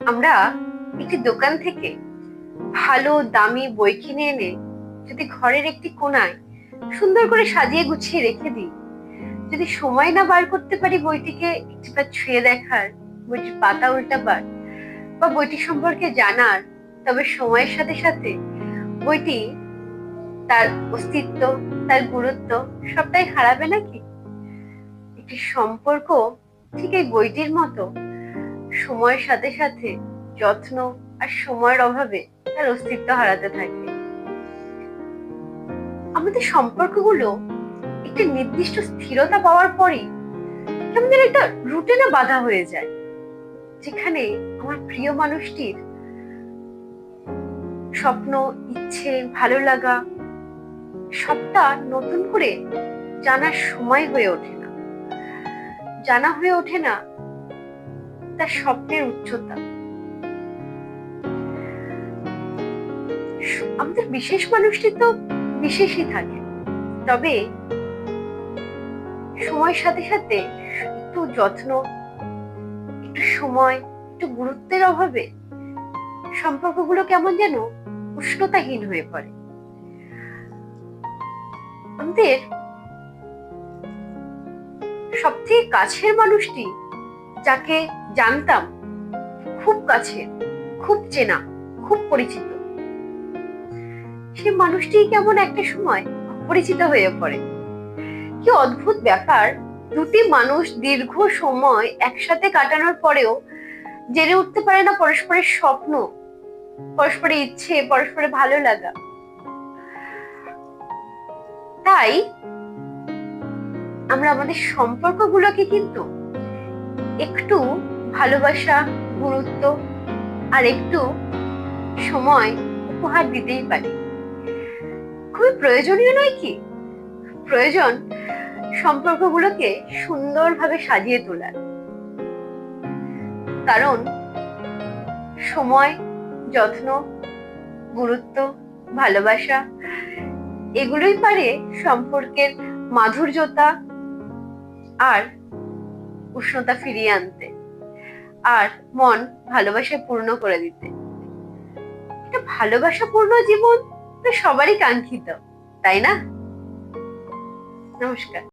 আমরা একটি দোকান থেকে ভালো দামি বই কিনে এনে যদি ঘরের একটি কোণায় সুন্দর করে সাজিয়ে গুছিয়ে রেখে দিই, যদি সময় না বার করতে পারি বইটিকে একটিবার ছুঁয়ে দেখার, বইটির পাতা উল্টাবার বা বইটি সম্পর্কে জানার, তবে সময়ের সাথে সাথে বইটি তার অস্তিত্ব, তার গুরুত্ব সবটাই হারাবে নাকি? একটি সম্পর্ক ঠিক এই বইটির মতো সময়ের সাথে সাথে যত্ন আর সময়ের অভাবে তার অস্তিত্ব হারাতে থাকে। আমাদের সম্পর্কগুলো একটি নির্দিষ্ট স্থিরতা পাওয়ার পরই কেমন যেন একটা রুটিনে বাঁধা হয়ে যায়, যেখানে আমার প্রিয় মানুষটির স্বপ্ন, ইচ্ছে, ভালো লাগা সবটা নতুন করে জানার সময় হয়ে ওঠে না। জানা হয়ে ওঠে না তার স্বপ্নের উচ্চতা। আমাদের বিশেষ মানুষটি তো বিশেষই থাকে, তবে সময়ের সাথে সাথে একটু যত্ন, একটু সময়, একটু গুরুত্বের অভাবে সম্পর্কগুলো কেমন যেন উষ্ণতাহীন হয়ে পড়ে। আমাদের সবথেকে কাছের মানুষটি, যাকে জানতাম খুব কাছের, খুব চেনা, খুব পরিচিত, সে মানুষটি কেমন একটা সময় অপরিচিত হয়ে পড়ে। কি অদ্ভুত ব্যাপার, দুটি মানুষ দীর্ঘ সময় একসাথে কাটানোর পরেও জেনে উঠতে পারে না পরস্পরের স্বপ্ন, পরস্পরের ইচ্ছে, পরস্পরের ভালো লাগা। তাই আমরা আমাদের সম্পর্কগুলোকে কিন্তু একটু ভালোবাসা, গুরুত্ব আর একটু সময় উপহার দিতেই পারি। খুবই প্রয়োজনীয় নয় কি? প্রয়োজন সম্পর্কগুলোকে সুন্দরভাবে সাজিয়ে তোলার। কারণ সময়, যত্ন, গুরুত্ব, ভালোবাসা এগুলোই পারে সম্পর্কের মাধুর্যতা আর উষ্ণতা ফিরিয়ে আনতে, আর মন ভালোবাসায় পূর্ণ করে দিতে। একটা ভালোবাসাপূর্ণ জীবন তো সবারই কাঙ্ক্ষিত, তাই না? নমস্কার।